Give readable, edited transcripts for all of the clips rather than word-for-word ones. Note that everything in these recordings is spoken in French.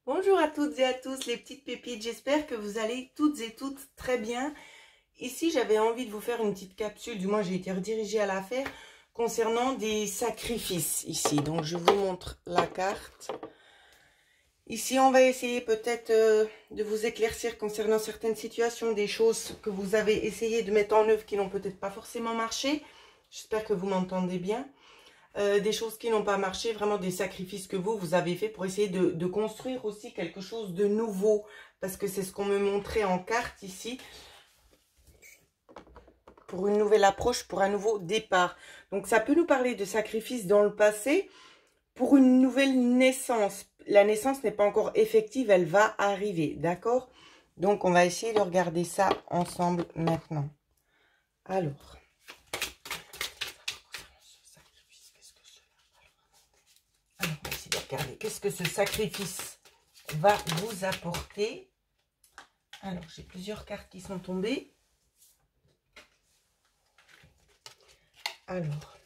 Bonjour à toutes et à tous les petites pépites, j'espère que vous allez toutes et toutes très bien. Ici j'avais envie de vous faire une petite capsule, du moins j'ai été redirigée à la faire, concernant des sacrifices ici. Donc je vous montre la carte. Ici on va essayer peut-être de vous éclaircir concernant certaines situations, des choses que vous avez essayé de mettre en œuvre qui n'ont peut-être pas forcément marché. J'espère que vous m'entendez bien. Des choses qui n'ont pas marché, vraiment des sacrifices que vous avez fait pour essayer de construire aussi quelque chose de nouveau, parce que c'est ce qu'on me montrait en carte ici, pour une nouvelle approche, pour un nouveau départ. Donc ça peut nous parler de sacrifices dans le passé, pour une nouvelle naissance. La naissance n'est pas encore effective, elle va arriver, d'accord? Donc on va essayer de regarder ça ensemble maintenant. Alors... regardez, qu'est-ce que ce sacrifice va vous apporter? Alors, j'ai plusieurs cartes qui sont tombées. Alors,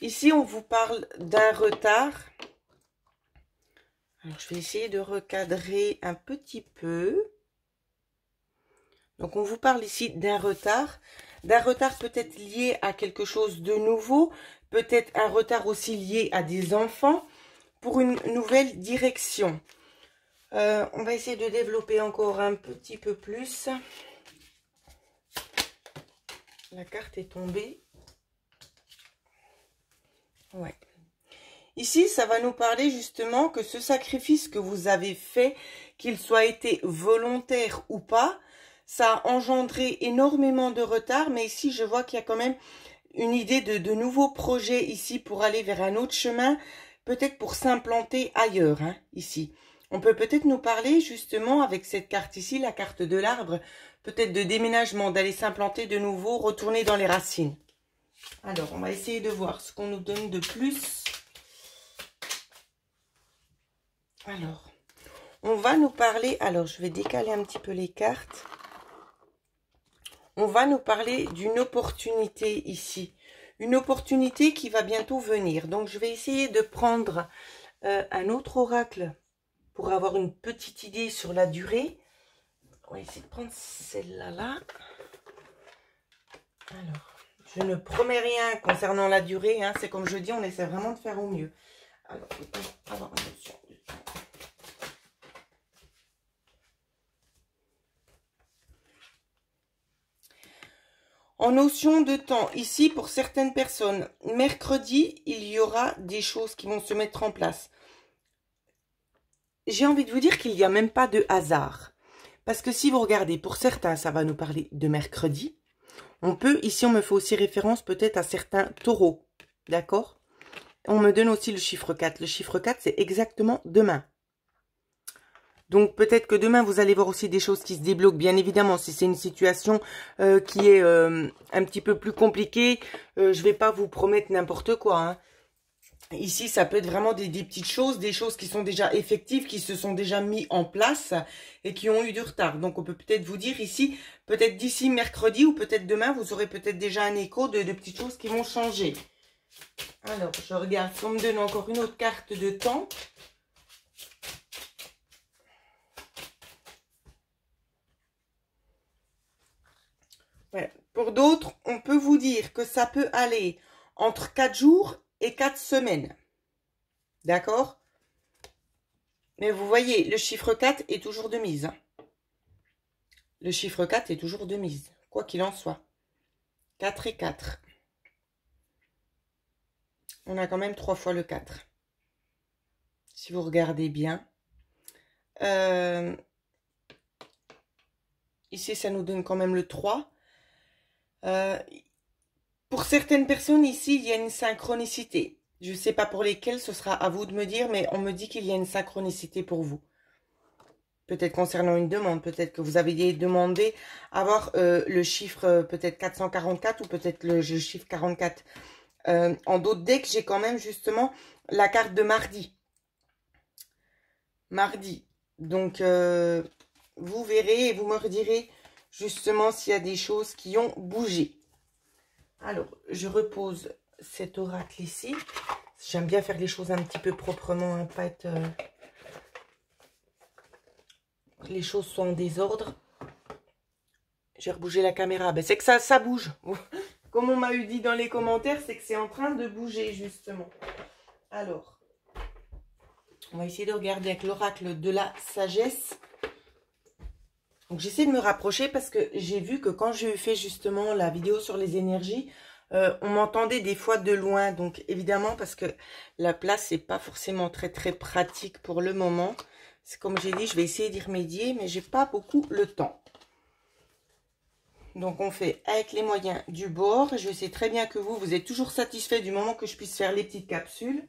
ici, on vous parle d'un retard. Alors, je vais essayer de recadrer un petit peu. Donc, on vous parle ici d'un retard peut-être lié à quelque chose de nouveau, peut-être un retard aussi lié à des enfants, pour une nouvelle direction. On va essayer de développer encore un petit peu plus. La carte est tombée. Ouais. Ici, ça va nous parler justement que ce sacrifice que vous avez fait, qu'il soit été volontaire ou pas, ça a engendré énormément de retard. Mais ici, je vois qu'il y a quand même une idée de nouveaux projets ici pour aller vers un autre chemin, peut-être pour s'implanter ailleurs, hein, ici. On peut peut-être nous parler justement avec cette carte ici, la carte de l'arbre, peut-être de déménagement, d'aller s'implanter de nouveau, retourner dans les racines. Alors, on va essayer de voir ce qu'on nous donne de plus. Alors, on va nous parler, alors je vais décaler un petit peu les cartes. On va nous parler d'une opportunité ici. Une opportunité qui va bientôt venir. Donc, je vais essayer de prendre un autre oracle pour avoir une petite idée sur la durée. On va essayer de prendre celle-là. Alors, je ne promets rien concernant la durée. Hein, c'est comme je dis, on essaie vraiment de faire au mieux. Alors, il faut avoir une notion de temps. En notion de temps, ici, pour certaines personnes, mercredi, il y aura des choses qui vont se mettre en place. J'ai envie de vous dire qu'il n'y a même pas de hasard. Parce que si vous regardez, pour certains, ça va nous parler de mercredi. On peut, ici, on me fait aussi référence peut-être à certains taureaux. D'accord? On me donne aussi le chiffre 4. Le chiffre 4, c'est exactement demain. Donc, peut-être que demain, vous allez voir aussi des choses qui se débloquent. Bien évidemment, si c'est une situation qui est un petit peu plus compliquée, je ne vais pas vous promettre n'importe quoi. Hein. Ici, ça peut être vraiment des petites choses, des choses qui sont déjà effectives, qui se sont déjà mis en place et qui ont eu du retard. Donc, on peut peut-être vous dire ici, peut-être d'ici mercredi ou peut-être demain, vous aurez peut-être déjà un écho de petites choses qui vont changer. Alors, je regarde si on me donne encore une autre carte de temps. Ouais. Pour d'autres, on peut vous dire que ça peut aller entre 4 jours et 4 semaines. D'accord? Mais vous voyez, le chiffre 4 est toujours de mise. Hein. Le chiffre 4 est toujours de mise, quoi qu'il en soit. 4 et 4. On a quand même 3 fois le 4. Si vous regardez bien. Ici, ça nous donne quand même le 3. Pour certaines personnes, ici, il y a une synchronicité. Je ne sais pas pour lesquelles, ce sera à vous de me dire, mais on me dit qu'il y a une synchronicité pour vous. Peut-être concernant une demande, peut-être que vous avez demandé avoir le chiffre peut-être 444 ou peut-être le chiffre 44. En d'autres decks, j'ai quand même justement la carte de mardi. Mardi. Donc, vous verrez et vous me redirez justement s'il y a des choses qui ont bougé. Alors, je repose cet oracle ici. J'aime bien faire les choses un petit peu proprement, hein, pas être... les choses sont en désordre. J'ai rebougé la caméra. Ben, c'est que ça bouge. Comme on m'a eu dit dans les commentaires, c'est que c'est en train de bouger, justement. Alors, on va essayer de regarder avec l'oracle de la sagesse. Donc, j'essaie de me rapprocher parce que j'ai vu que quand j'ai fait justement la vidéo sur les énergies, on m'entendait des fois de loin. Donc, évidemment, parce que la place n'est pas forcément très pratique pour le moment. C'est comme j'ai dit, je vais essayer d'y remédier, mais j'ai pas beaucoup le temps. Donc, on fait avec les moyens du bord. Je sais très bien que vous êtes toujours satisfait du moment que je puisse faire les petites capsules.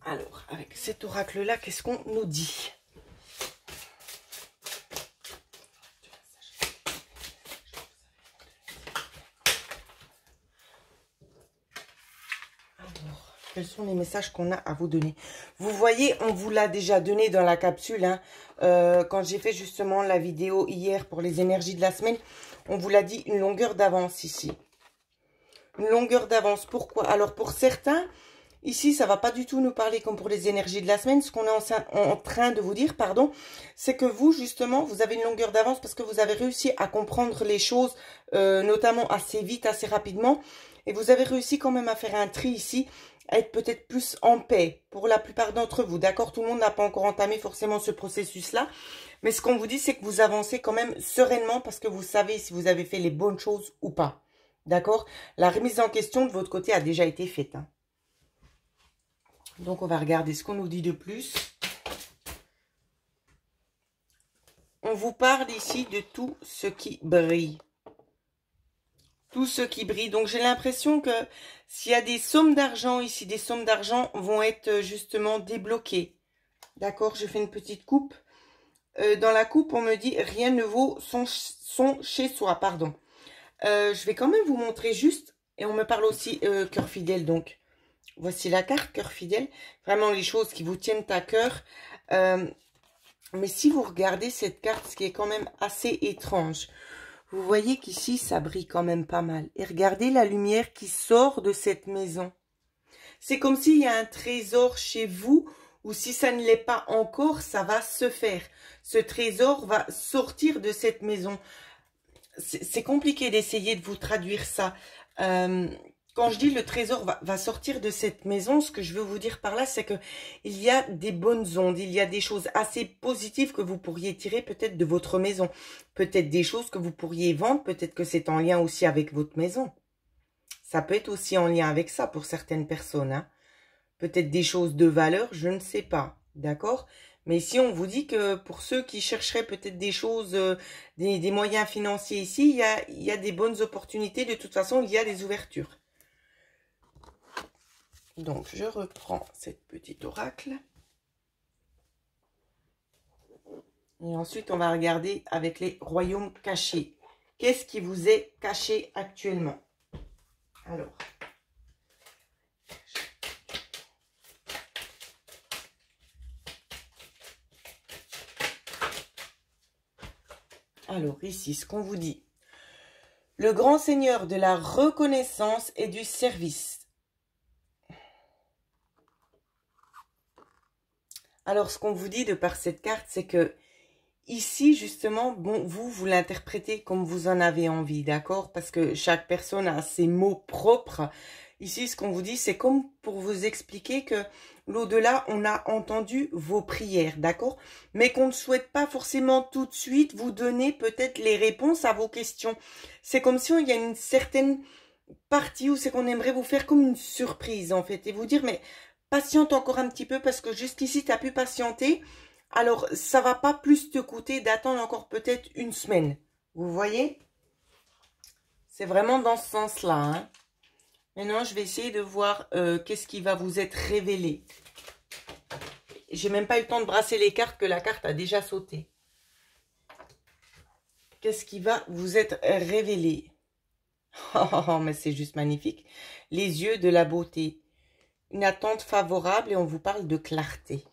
Alors, avec cet oracle-là, qu'est-ce qu'on nous dit? Alors, quels sont les messages qu'on a à vous donner? Vous voyez, on vous l'a déjà donné dans la capsule, hein, quand j'ai fait justement la vidéo hier pour les énergies de la semaine. On vous l'a dit, une longueur d'avance ici. Une longueur d'avance. Pourquoi? Alors, pour certains... Ici, ça ne va pas du tout nous parler comme pour les énergies de la semaine. Ce qu'on est en train de vous dire, pardon, c'est que vous, justement, vous avez une longueur d'avance parce que vous avez réussi à comprendre les choses, notamment assez vite, assez rapidement. Et vous avez réussi quand même à faire un tri ici, à être peut-être plus en paix pour la plupart d'entre vous. D'accord? Tout le monde n'a pas encore entamé forcément ce processus-là. Mais ce qu'on vous dit, c'est que vous avancez quand même sereinement parce que vous savez si vous avez fait les bonnes choses ou pas. D'accord? La remise en question de votre côté a déjà été faite, hein. Donc, on va regarder ce qu'on nous dit de plus. On vous parle ici de tout ce qui brille. Tout ce qui brille. Donc, j'ai l'impression que s'il y a des sommes d'argent ici, des sommes d'argent vont être justement débloquées. D'accord? Je fais une petite coupe. Dans la coupe, on me dit rien ne vaut son chez soi. Pardon. Je vais quand même vous montrer juste. Et on me parle aussi cœur fidèle, donc. Voici la carte, cœur fidèle. Vraiment les choses qui vous tiennent à cœur. Mais si vous regardez cette carte, ce qui est quand même assez étrange. Vous voyez qu'ici, ça brille quand même pas mal. Et regardez la lumière qui sort de cette maison. C'est comme s'il y a un trésor chez vous. Ou si ça ne l'est pas encore, ça va se faire. Ce trésor va sortir de cette maison. C'est compliqué d'essayer de vous traduire ça. Quand je dis le trésor va sortir de cette maison, ce que je veux vous dire par là, c'est que il y a des bonnes ondes, il y a des choses assez positives que vous pourriez tirer peut-être de votre maison. Peut-être des choses que vous pourriez vendre, peut-être que c'est en lien aussi avec votre maison. Ça peut être aussi en lien avec ça pour certaines personnes, hein. Peut-être des choses de valeur, je ne sais pas, d'accord? Mais ici, on vous dit que pour ceux qui chercheraient peut-être des choses, des moyens financiers ici, il y a des bonnes opportunités. De toute façon, il y a des ouvertures. Donc, je reprends cette petite oracle. Et ensuite, on va regarder avec les royaumes cachés. Qu'est-ce qui vous est caché actuellement? Alors. Alors, ici, ce qu'on vous dit. Le grand seigneur de la reconnaissance et du service. Alors, ce qu'on vous dit de par cette carte, c'est que ici, justement, bon, vous l'interprétez comme vous en avez envie, d'accord? Parce que chaque personne a ses mots propres. Ici, ce qu'on vous dit, c'est comme pour vous expliquer que l'au-delà, on a entendu vos prières, d'accord? Mais qu'on ne souhaite pas forcément tout de suite vous donner peut-être les réponses à vos questions. C'est comme si il y a une certaine partie où c'est qu'on aimerait vous faire comme une surprise, en fait, et vous dire, mais patiente encore un petit peu parce que jusqu'ici, tu as pu patienter. Alors, ça va pas plus te coûter d'attendre encore peut-être une semaine. Vous voyez? C'est vraiment dans ce sens-là, hein. Maintenant, je vais essayer de voir qu'est-ce qui va vous être révélé. J'ai même pas eu le temps de brasser les cartes que la carte a déjà sauté. Qu'est-ce qui va vous être révélé? Oh, mais c'est juste magnifique. Les yeux de la beauté. Une attente favorable et on vous parle de clarté.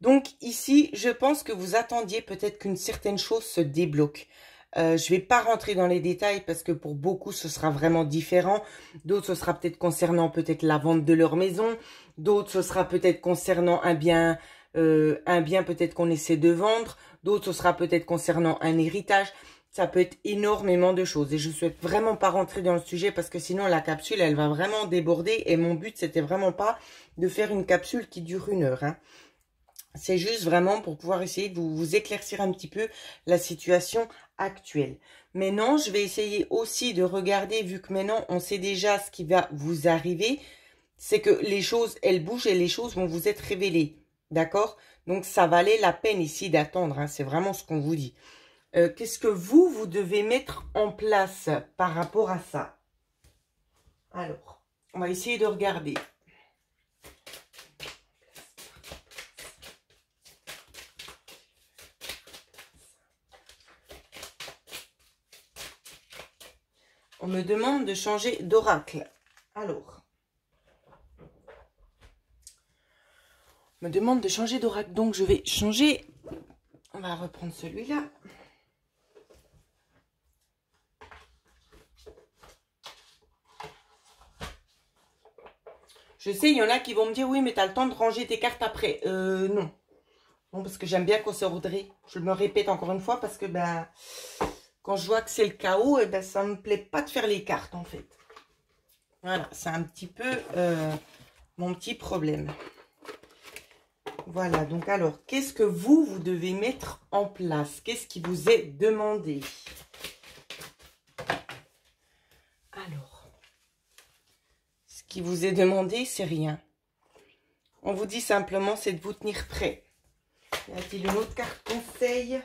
Donc ici, je pense que vous attendiez peut-être qu'une certaine chose se débloque. Je vais pas rentrer dans les détails parce que pour beaucoup, ce sera vraiment différent. D'autres, ce sera peut-être concernant peut-être la vente de leur maison. D'autres, ce sera peut-être concernant un bien peut-être qu'on essaie de vendre. D'autres, ce sera peut-être concernant un héritage. Ça peut être énormément de choses. Et je souhaite vraiment pas rentrer dans le sujet parce que sinon, la capsule, elle va vraiment déborder. Et mon but, c'était vraiment pas de faire une capsule qui dure 1 heure, hein. C'est juste vraiment pour pouvoir essayer de vous éclaircir un petit peu la situation actuelle. Maintenant, je vais essayer aussi de regarder, vu que maintenant, on sait déjà ce qui va vous arriver, c'est que les choses, elles bougent et les choses vont vous être révélées. D'accord? Donc, ça valait la peine ici d'attendre, hein. C'est vraiment ce qu'on vous dit. Qu'est-ce que vous devez mettre en place par rapport à ça? Alors, on va essayer de regarder. On me demande de changer d'oracle. Alors, on me demande de changer d'oracle. Donc, je vais changer. On va reprendre celui-là. Je sais, il y en a qui vont me dire, oui, mais tu as le temps de ranger tes cartes après. Non. Non, parce que j'aime bien qu'on s'ordre. Je me répète encore une fois parce que, ben, quand je vois que c'est le chaos, et ben, ça me plaît pas de faire les cartes, en fait. Voilà, c'est un petit peu mon petit problème. Voilà, donc alors, qu'est-ce que vous devez mettre en place? Qu'est-ce qui vous est demandé? Alors, ce qui vous est demandé, c'est rien. On vous dit simplement, c'est de vous tenir prêt. Y a-t-il une autre carte conseil?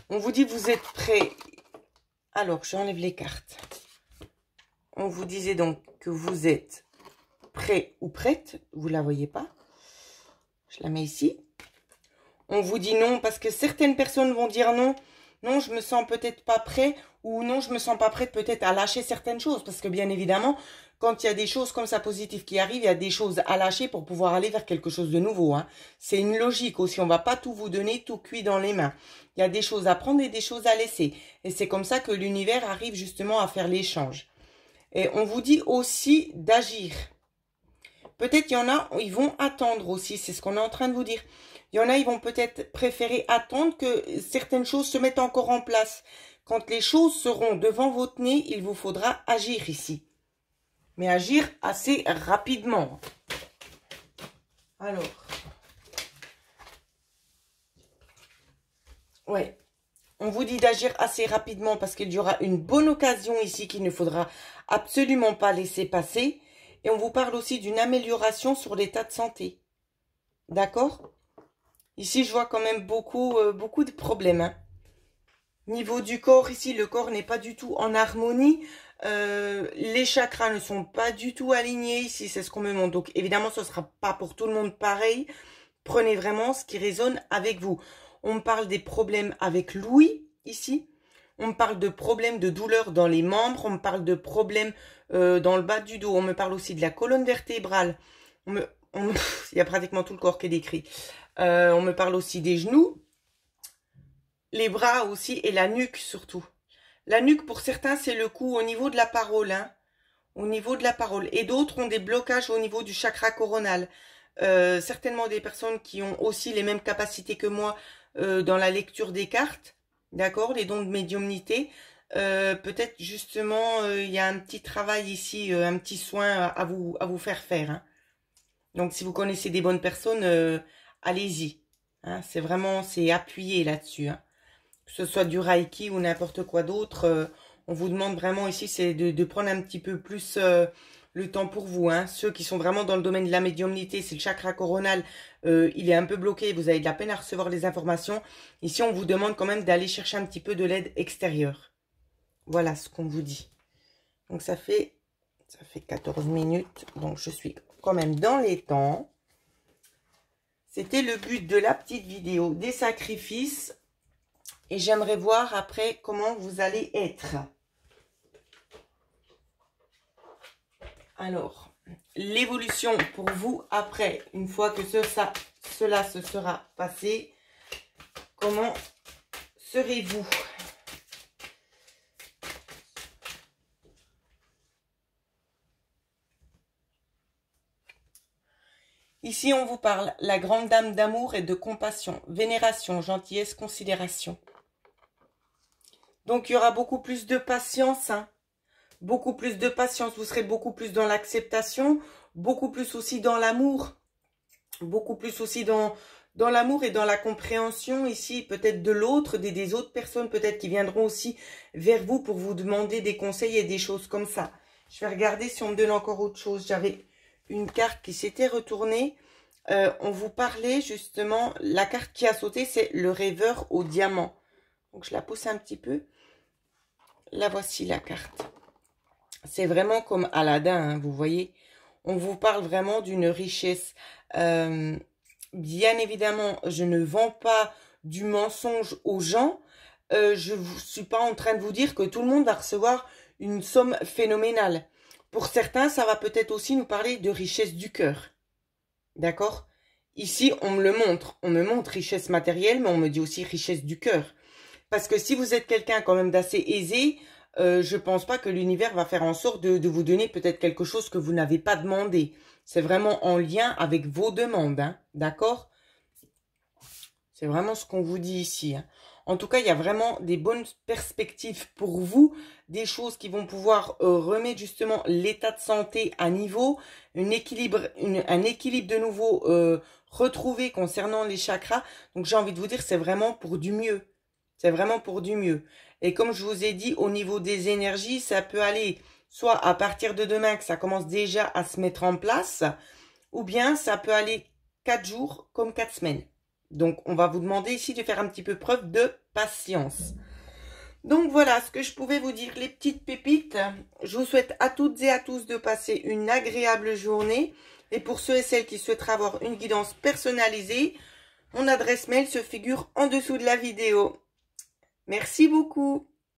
On vous dit, vous êtes prêt. Alors, j'enlève les cartes. On vous disait donc que vous êtes prêt ou prête. Vous ne la voyez pas. Je la mets ici. On vous dit non parce que certaines personnes vont dire non. Non, je me sens peut-être pas prêt. Ou non, je me sens pas prête peut-être à lâcher certaines choses. Parce que bien évidemment, quand il y a des choses comme ça positives qui arrivent, il y a des choses à lâcher pour pouvoir aller vers quelque chose de nouveau, hein. C'est une logique aussi. On ne va pas tout vous donner, tout cuit dans les mains. Il y a des choses à prendre et des choses à laisser. Et c'est comme ça que l'univers arrive justement à faire l'échange. Et on vous dit aussi d'agir. Peut-être il y en a, ils vont attendre aussi. C'est ce qu'on est en train de vous dire. Il y en a, ils vont peut-être préférer attendre que certaines choses se mettent encore en place. Quand les choses seront devant votre nez, il vous faudra agir ici. Mais agir assez rapidement. Alors. Ouais. On vous dit d'agir assez rapidement parce qu'il y aura une bonne occasion ici qu'il ne faudra absolument pas laisser passer. Et on vous parle aussi d'une amélioration sur l'état de santé. D'accord? Ici, je vois quand même beaucoup de problèmes, hein. Niveau du corps, ici, le corps n'est pas du tout en harmonie. Les chakras ne sont pas du tout alignés. Ici, c'est ce qu'on me montre. Donc, évidemment, ce ne sera pas pour tout le monde pareil. Prenez vraiment ce qui résonne avec vous. On me parle des problèmes avec l'ouïe, ici. On me parle de problèmes de douleur dans les membres. On me parle de problèmes dans le bas du dos. On me parle aussi de la colonne vertébrale. Il y a pratiquement tout le corps qui est décrit. On me parle aussi des genoux. Les bras aussi et la nuque surtout. La nuque, pour certains, c'est le cou au niveau de la parole. Hein, au niveau de la parole. Et d'autres ont des blocages au niveau du chakra coronal. Certainement des personnes qui ont aussi les mêmes capacités que moi dans la lecture des cartes. D'accord, les dons de médiumnité. Peut-être justement, il y a un petit travail ici, un petit soin à vous faire faire. Hein. Donc, si vous connaissez des bonnes personnes, allez-y. Hein, c'est vraiment, c'est appuyé là-dessus. Hein. Que ce soit du Reiki ou n'importe quoi d'autre, on vous demande vraiment ici, c'est de prendre un petit peu plus le temps pour vous. Hein. Ceux qui sont vraiment dans le domaine de la médiumnité, c'est le chakra coronal, il est un peu bloqué, vous avez de la peine à recevoir les informations. Ici, on vous demande quand même d'aller chercher un petit peu de l'aide extérieure. Voilà ce qu'on vous dit. Donc, ça fait 14 minutes, donc je suis quand même dans les temps. C'était le but de la petite vidéo des sacrifices. Et j'aimerais voir après comment vous allez être. Alors, l'évolution pour vous après, une fois que cela se sera passé. comment serez-vous? Ici, on vous parle, la grande dame d'amour et de compassion, vénération, gentillesse, considération. Donc, il y aura beaucoup plus de patience, hein. Beaucoup plus de patience. Vous serez beaucoup plus dans l'acceptation, beaucoup plus aussi dans l'amour, beaucoup plus aussi dans l'amour et dans la compréhension ici, peut-être de l'autre, des autres personnes, peut-être qui viendront aussi vers vous pour vous demander des conseils et des choses comme ça. Je vais regarder si on me donne encore autre chose. J'avais une carte qui s'était retournée. On vous parlait justement, la carte qui a sauté, c'est le rêveur au diamant. Donc, je la pousse un petit peu. La voici la carte. C'est vraiment comme Aladdin, hein, vous voyez. On vous parle vraiment d'une richesse. Bien évidemment, je ne vends pas du mensonge aux gens. Je ne suis pas en train de vous dire que tout le monde va recevoir une somme phénoménale. Pour certains, ça va peut-être aussi nous parler de richesse du cœur. D'accord? Ici, on me le montre. On me montre richesse matérielle, mais on me dit aussi richesse du cœur. Parce que si vous êtes quelqu'un quand même d'assez aisé, je pense pas que l'univers va faire en sorte de vous donner peut-être quelque chose que vous n'avez pas demandé. C'est vraiment en lien avec vos demandes, hein, d'accord? C'est vraiment ce qu'on vous dit ici, hein. En tout cas, il y a vraiment des bonnes perspectives pour vous, des choses qui vont pouvoir remettre justement l'état de santé à niveau, un équilibre de nouveau retrouvé concernant les chakras. Donc, j'ai envie de vous dire, c'est vraiment pour du mieux. C'est vraiment pour du mieux. Et comme je vous ai dit, au niveau des énergies, ça peut aller soit à partir de demain que ça commence déjà à se mettre en place, ou bien ça peut aller 4 jours comme 4 semaines. Donc, on va vous demander ici de faire un petit peu preuve de patience. Donc, voilà ce que je pouvais vous dire, les petites pépites. Je vous souhaite à toutes et à tous de passer une agréable journée. Et pour ceux et celles qui souhaiteraient avoir une guidance personnalisée, mon adresse mail se figure en dessous de la vidéo. Merci beaucoup.